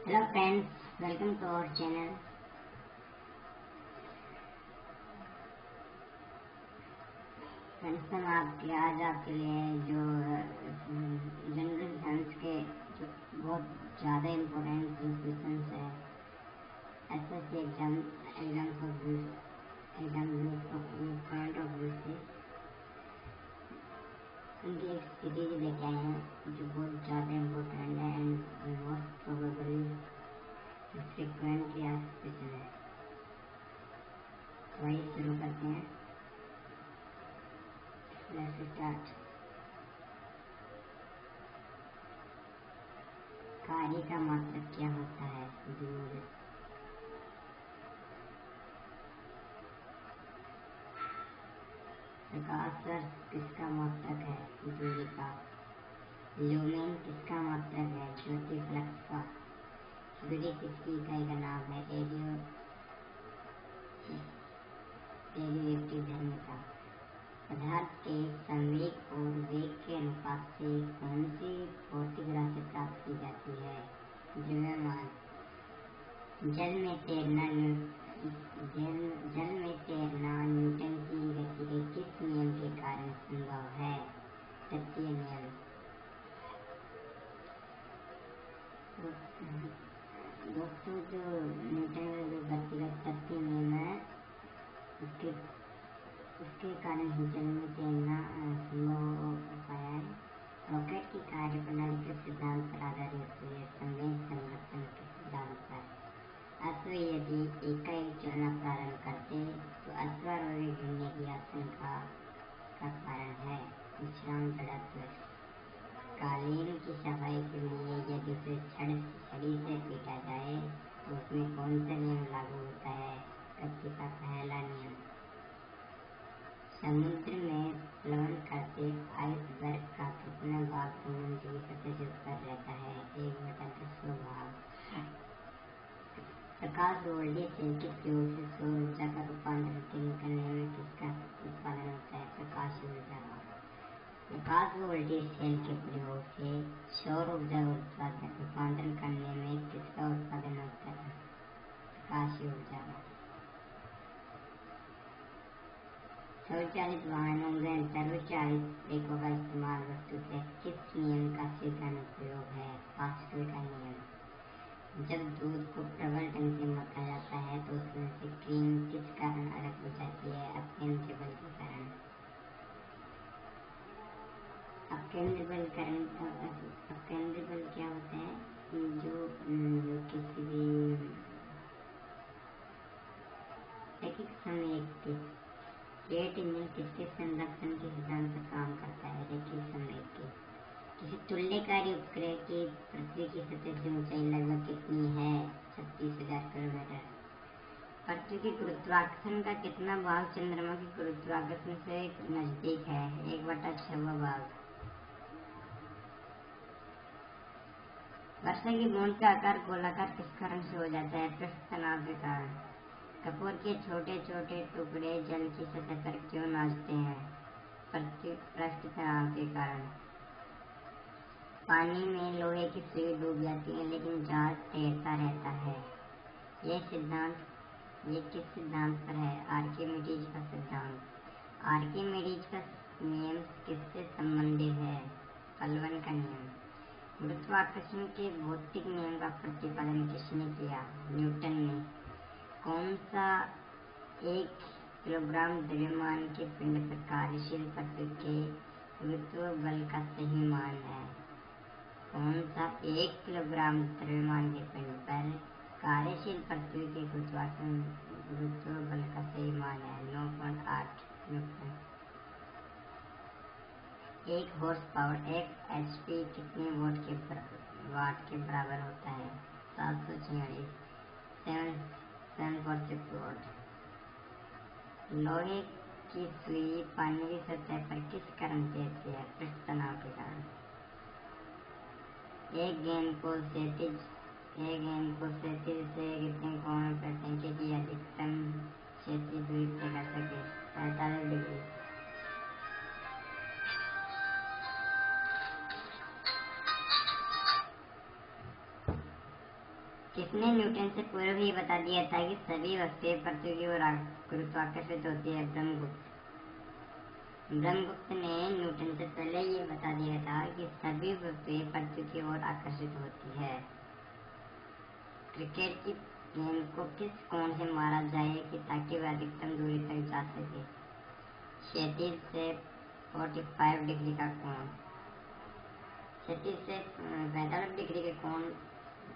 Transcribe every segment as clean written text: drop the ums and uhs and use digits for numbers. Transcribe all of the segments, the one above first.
Hello friends, welcome to our channel. Friends, हम आज आपके लिए जो जनरल साइंस के जो बहुत ज़्यादा इम्पोर्टेंट जो क्वेश्चंस है एसएससी एग्जाम करंट ऑफ से उनकी एक सीरीज लेके आए हैं जो बहुत ज़्यादा इम्पोर्टेंट है and most probably frequently asked question है। तो आइए शुरू करते हैं। Let's start. कार्य का मतलब क्या होता है? दूर। प्रकाश वर्ष किसका मतलब है? दूरी का। ल्यूमेन किसका मतलब है? ज्योति फ्लक्स का। दूरी किसकी इकाई का नाम है? रेडियोएक्टिव धर्म का। पदार्थ के संवेग और वेग के अनुपात से कौन सी भौतिक राशि प्राप्त की जाती है? द्रव्यमान। जल में तैरना न्यूटन की गति के किस नियम के कारण संभव है? तत्वीय नियम। दोस्तों, जो न्यूटन का जो गति का तत्वीय नियम है उसके कारण ही जल में तैरना संभव हो पाया है। रॉकेट की कार्यप्रणाली के सिद्धांत पर आधारित होती है? संवेग संरक्षण के सिद्धांत पर। अश्व यदि एकाएक चलना प्रारंभ करते तो अश्वारोही गिरने की आशंका का कारण है? विश्राम जड़त्व। कालीन की सफाई के लिए यदि उसे छड़ी से पीटा जाए तो उसमें कौन सा नियम लागू होता है? गति का पहला नियम। समुद्र में प्लवन करते आइसबर्ग का कितना भाग समुद्र की सतह से ऊपर रहता है? 1/10 भाग। प्रकाश वोल्टेज सेल के प्रयोग से सौर ऊर्जा का रूपांतरण करने में किसका उत्पादन होता है? प्रकाश ऊर्जा। प्रकाश वोल्टेज सेल के प्रयोग से सौर ऊर्जा का रूपांतरण करने में किसका उत्पादन होता है? प्रकाश ऊर्जा। स्वचालित वाहनों में सर्वचालित ब्रेकों का इस्तेमाल वस्तु से किस नियम का सीधा अनुप्रयोग है? पास्कल का नियम। जब दूध को प्रबल ढंग से मथा जाता है तो उसमें से क्रीम किस कारण अलग हो जाती है? अकेंद्रीय बल के कारण। अकेंद्रीय बल क्या होता है? जो किसी भी एक समय के जेट इंजन किसके संरक्षण के सिद्धांत पर काम करता है? रैखिक संवेग के। किसी तुल्यकारी उपग्रह की पृथ्वी की सतह से ऊंचाई लगभग कितनी है? 36,000 किलोमीटर। पृथ्वी के गुरुत्वाकर्षण का कितना भाग चंद्रमा के गुरुत्वाकर्षण से नजदीक है? 1/6 भाग। वर्षा की बूंद का आकार गोलाकार किस कारण से हो जाता है? पृष्ठ तनाव के कारण। कपूर के छोटे छोटे टुकड़े जल की सतह पर क्यों नाचते हैं? पृष्ठ तनाव के कारण। पानी में लोहे की सुई डूब जाती है लेकिन जहाज तैरता रहता है। ये किस सिद्धांत पर है? आर्किमिडीज का सिद्धांत। आर्किमिडीज का नियम किससे संबंधित है? पलवन का नियम। गुरुत्वाकर्षण के भौतिक नियम का प्रतिपादन किसने किया? न्यूटन ने। कौन सा 1 किलोग्राम द्रव्यमान के पिंड पर कार्यशील पृथ्वी के गुरुत्व बल का सही मान है? कौन सा 1 किलोग्राम द्रव्यमान के पिंड पर कार्यशील पृथ्वी के गुरुत्व बल का सही मान है? 9.8 न्यूटन। 1 हॉर्स पावर 1 HP कितने वाट के बराबर होता है? 746 746 वाट। लोहे की सुई पानी की सतह पर किस कारण तैरती है? पृष्ठ तनाव के कारण। एक गेंद को क्षैतिज से कितने कोण में फेंकें कि अधिकतम क्षैतिज दूरी तय कर सके? 45 डिग्री। इसने न्यूटन से पूर्व ही बता दिया था कि सभी वस्तुएं पृथ्वी की ओर गुरुत्वाकर्षित होती है। ब्रह्मगुप्त ने न्यूटन से पहले ये बता दिया था कि सभी वस्तुएं पृथ्वी की ओर आकर्षित होती है। क्रिकेट की गेंद को किस कोण से मारा जाए कि ताकि वह अधिकतम दूरी तक जा सके? क्षैतिज से 45 डिग्री का कोण, क्षैतिज से 45 डिग्री के कोण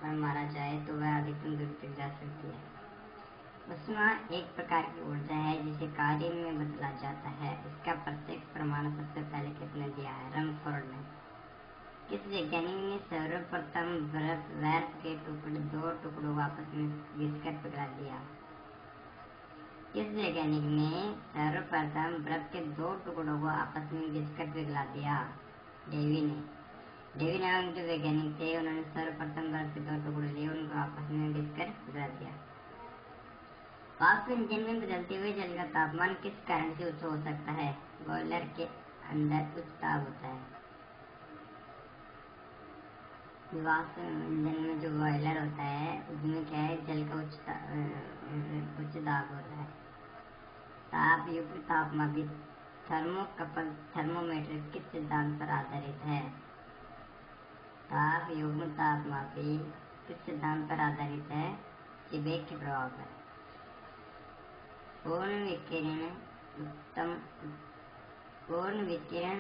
पर मारा जाए तो वह अधिकतम दूरी तक जा सकती है। ऊष्मा एक प्रकार की ऊर्जा है जिसे कार्य में बदला जाता है। इसका प्रत्यक्ष प्रमाण सबसे पहले किसने दिया है? रमफोर्ड ने। किस वैज्ञानिक ने सर्वप्रथम बर्फ के दो टुकड़ों को आपस में घिसकर पिघला दिया? किस वैज्ञानिक ने सर्वप्रथम बर्फ के दो टुकड़ों को आपस में घिसकर पिघला दिया? डेवी ने। डेवी नामक जो वैज्ञानिक थे उन्होंने सर्वप्रथम बर्फ के दो टुकड़े लिए, उनको आपस में घिसकर पिघला दिया। वाष्प इंजन में बदलते हुए जल का तापमान किस कारण से उच्च हो सकता है? बॉयलर के अंदर उच्च दाब होता है। वाष्प इंजन में जो बॉयलर होता है उसमें क्या है, जल का उच्च दाब होता है। ताप युक्त तापमापी थर्मोकपल थर्मोमीटर किस सिद्धांत पर आधारित है? ताप युग्म तापमापी किस सिद्धांत पर आधारित है? सीबेक के प्रभाव पर। पूर्ण विकिरण